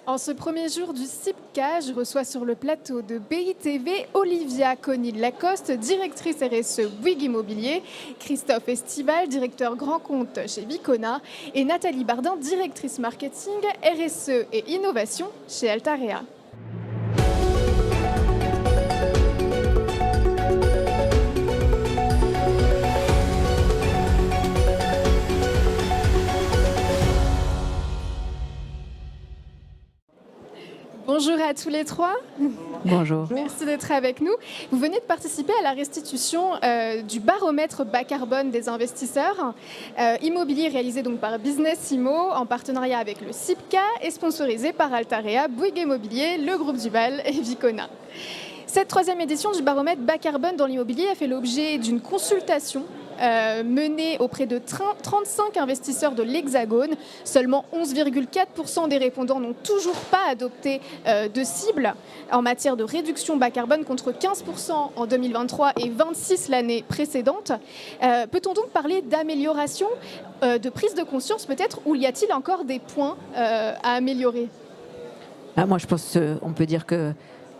En ce premier jour du CIPCA, je reçois sur le plateau de BITV Olivia Conil-Lacoste, directrice RSE Bouygues Immobilier, Christophe Estival, directeur grand compte chez Vicona, et Nathalie Bardin, directrice marketing, RSE et innovation chez Altarea. Bonjour à tous les trois. Bonjour. Merci d'être avec nous. Vous venez de participer à la restitution du baromètre bas carbone des investisseurs immobilier réalisé donc par Business Immo en partenariat avec le CIPCA et sponsorisé par Altarea, Bouygues Immobilier, le groupe Duval et Vicona. Cette troisième édition du baromètre bas carbone dans l'immobilier a fait l'objet d'une consultation menée auprès de 35 investisseurs de l'Hexagone. Seulement 11,4% des répondants n'ont toujours pas adopté de cible en matière de réduction bas carbone contre 15% en 2023 et 26% l'année précédente. Peut-on donc parler d'amélioration, de prise de conscience peut-être, ou y a-t-il encore des points à améliorer ? Moi, je pense qu'on peut dire que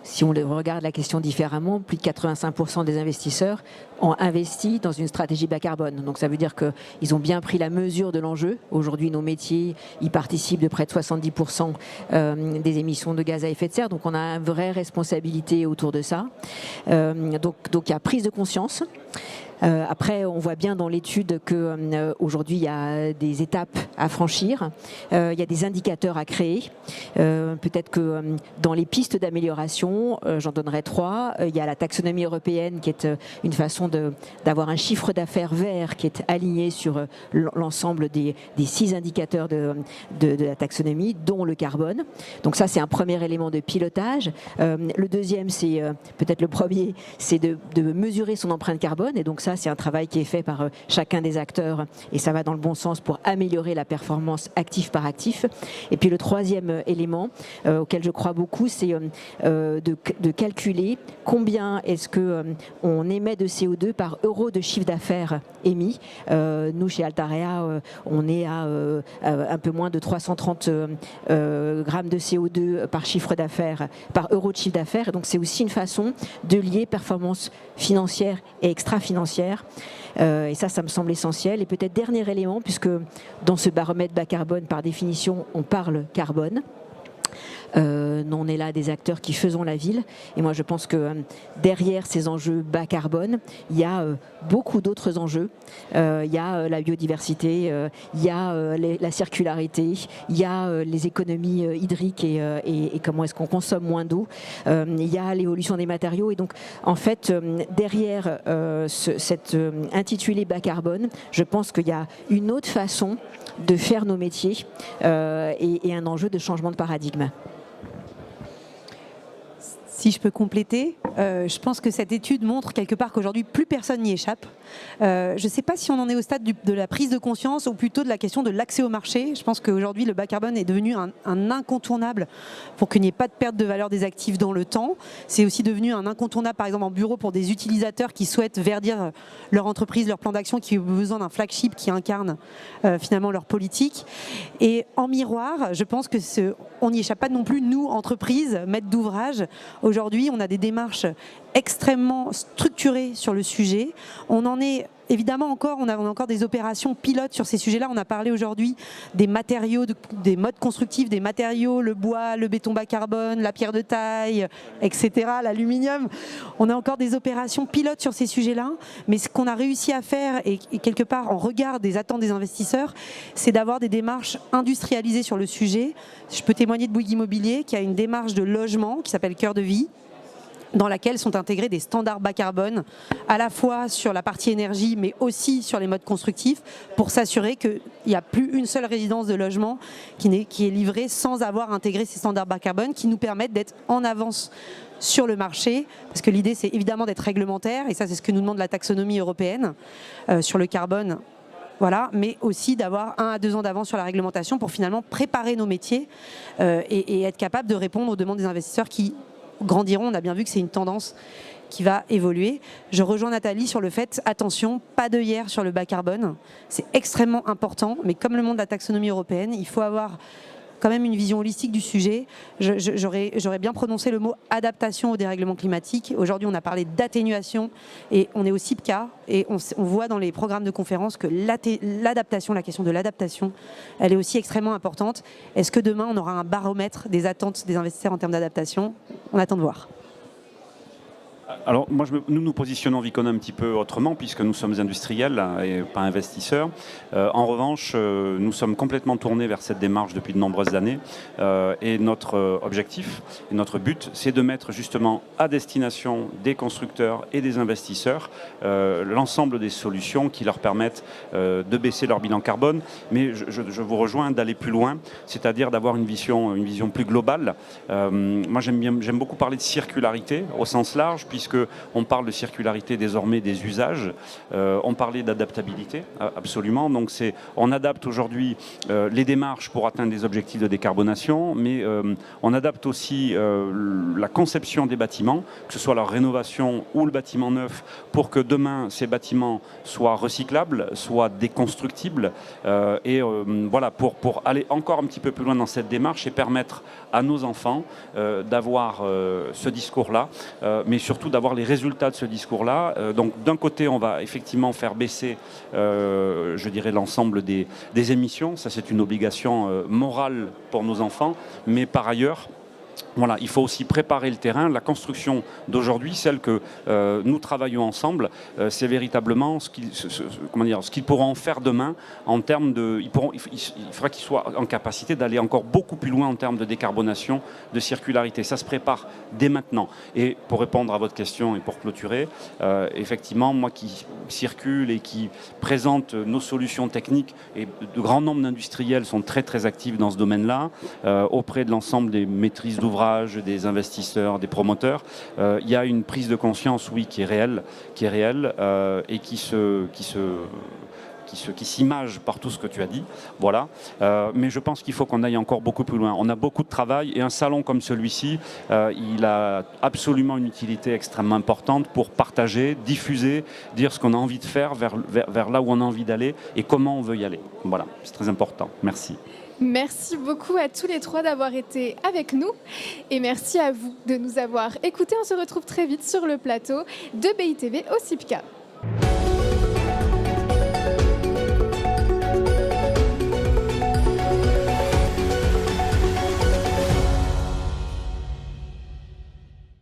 si on regarde la question différemment, plus de 85% des investisseurs ont investi dans une stratégie bas carbone. Donc ça veut dire qu'ils ont bien pris la mesure de l'enjeu. Aujourd'hui, nos métiers, ils participent de près de 70% des émissions de gaz à effet de serre. Donc on a une vraie responsabilité autour de ça. Donc il y a prise de conscience. Après, on voit bien dans l'étude qu'aujourd'hui, il y a des étapes à franchir, il y a des indicateurs à créer. Peut-être que dans les pistes d'amélioration, j'en donnerai 3. Il y a la taxonomie européenne qui est une façon d'avoir un chiffre d'affaires vert qui est aligné sur l'ensemble des 6 indicateurs de la taxonomie, dont le carbone. Donc ça, c'est un premier élément de pilotage. Le deuxième, c'est peut-être le premier, c'est de mesurer son empreinte carbone. Et donc ça, c'est un travail qui est fait par chacun des acteurs et ça va dans le bon sens pour améliorer la performance actif par actif. Et puis le troisième élément auquel je crois beaucoup, c'est de calculer combien est-ce qu'on émet de CO2 par euro de chiffre d'affaires émis. Nous, chez Altarea, on est à un peu moins de 330 grammes de CO2 par chiffre d'affaires, par euro de chiffre d'affaires. Et donc c'est aussi une façon de lier performance financière et extra-financière. Et ça me semble essentiel. Et peut-être dernier élément, puisque dans ce baromètre bas carbone, par définition, on parle carbone. On est là des acteurs qui faisons la ville et moi je pense que derrière ces enjeux bas carbone il y a beaucoup d'autres enjeux, il y a la biodiversité, il y a la circularité, il y a les économies hydriques et comment est-ce qu'on consomme moins d'eau, il y a l'évolution des matériaux et donc en fait derrière cet intitulé bas carbone, je pense qu'il y a une autre façon de faire nos métiers et un enjeu de changement de paradigme. Si je peux compléter, je pense que cette étude montre quelque part qu'aujourd'hui plus personne n'y échappe. Je ne sais pas si on en est au stade de la prise de conscience ou plutôt de la question de l'accès au marché. Je pense qu'aujourd'hui le bas carbone est devenu un incontournable pour qu'il n'y ait pas de perte de valeur des actifs dans le temps. C'est aussi devenu un incontournable par exemple en bureau pour des utilisateurs qui souhaitent verdir leur entreprise, leur plan d'action, qui ont besoin d'un flagship qui incarne finalement leur politique. Et en miroir, je pense que on n'y échappe pas non plus, nous, entreprises, maîtres d'ouvrage. Aujourd'hui, on a des démarches extrêmement structurées sur le sujet. On en est évidemment encore, on a encore des opérations pilotes sur ces sujets-là. On a parlé aujourd'hui des matériaux, des modes constructifs, des matériaux, le bois, le béton bas carbone, la pierre de taille, etc., l'aluminium. On a encore des opérations pilotes sur ces sujets-là. Mais ce qu'on a réussi à faire, et quelque part en regard des attentes des investisseurs, c'est d'avoir des démarches industrialisées sur le sujet. Je peux témoigner de Bouygues Immobilier qui a une démarche de logement qui s'appelle Cœur de Vie, dans laquelle sont intégrés des standards bas carbone, à la fois sur la partie énergie, mais aussi sur les modes constructifs, pour s'assurer qu'il n'y a plus une seule résidence de logement qui est livrée sans avoir intégré ces standards bas carbone, qui nous permettent d'être en avance sur le marché, parce que l'idée c'est évidemment d'être réglementaire, et ça c'est ce que nous demande la taxonomie européenne sur le carbone. Voilà, mais aussi d'avoir 1 à 2 ans d'avance sur la réglementation pour finalement préparer nos métiers et être capable de répondre aux demandes des investisseurs qui grandiront. On a bien vu que c'est une tendance qui va évoluer. Je rejoins Nathalie sur le fait, attention, pas d'œillères sur le bas carbone. C'est extrêmement important, mais comme le monde de la taxonomie européenne, il faut avoir quand même une vision holistique du sujet. J'aurais bien prononcé le mot adaptation au dérèglement climatique. Aujourd'hui, on a parlé d'atténuation et on est au CIPCA et on voit dans les programmes de conférences que l'adaptation, la question de l'adaptation, elle est aussi extrêmement importante. Est-ce que demain, on aura un baromètre des attentes des investisseurs en termes d'adaptation? On attend de voir. Alors, moi, nous positionnons Vicona un petit peu autrement, puisque nous sommes industriels et pas investisseurs. En revanche, nous sommes complètement tournés vers cette démarche depuis de nombreuses années. Et notre objectif et notre but, c'est de mettre justement à destination des constructeurs et des investisseurs l'ensemble des solutions qui leur permettent de baisser leur bilan carbone. Mais je vous rejoins d'aller plus loin, c'est-à-dire d'avoir une vision plus globale. Moi, j'aime beaucoup parler de circularité au sens large, puisqu'on parle de circularité désormais des usages. On parlait d'adaptabilité, absolument. Donc on adapte aujourd'hui les démarches pour atteindre des objectifs de décarbonation, mais on adapte aussi la conception des bâtiments, que ce soit leur rénovation ou le bâtiment neuf, pour que demain, ces bâtiments soient recyclables, soient déconstructibles. Voilà, pour aller encore un petit peu plus loin dans cette démarche et permettre à nos enfants d'avoir ce discours-là, mais surtout d'avoir les résultats de ce discours-là. Donc d'un côté, on va effectivement faire baisser, je dirais, l'ensemble des émissions. Ça, c'est une obligation morale pour nos enfants. Mais par ailleurs, voilà, il faut aussi préparer le terrain. La construction d'aujourd'hui, celle que nous travaillons ensemble, c'est véritablement ce qu'ils pourront en faire demain en termes de... Il faudra qu'ils soient en capacité d'aller encore beaucoup plus loin en termes de décarbonation, de circularité. Ça se prépare dès maintenant. Et pour répondre à votre question et pour clôturer, effectivement, moi qui circule et qui présente nos solutions techniques, et de grands nombres d'industriels sont très très actifs dans ce domaine-là, auprès de l'ensemble des maîtrises d'ouvrage, des investisseurs, des promoteurs, il y a une prise de conscience, oui, qui est réelle et qui s'image par tout ce que tu as dit. Voilà. Mais je pense qu'il faut qu'on aille encore beaucoup plus loin. On a beaucoup de travail et un salon comme celui-ci, il a absolument une utilité extrêmement importante pour partager, diffuser, dire ce qu'on a envie de faire vers là où on a envie d'aller et comment on veut y aller. Voilà, c'est très important. Merci. Merci beaucoup à tous les trois d'avoir été avec nous et merci à vous de nous avoir écoutés. On se retrouve très vite sur le plateau de BITV au CIPCA.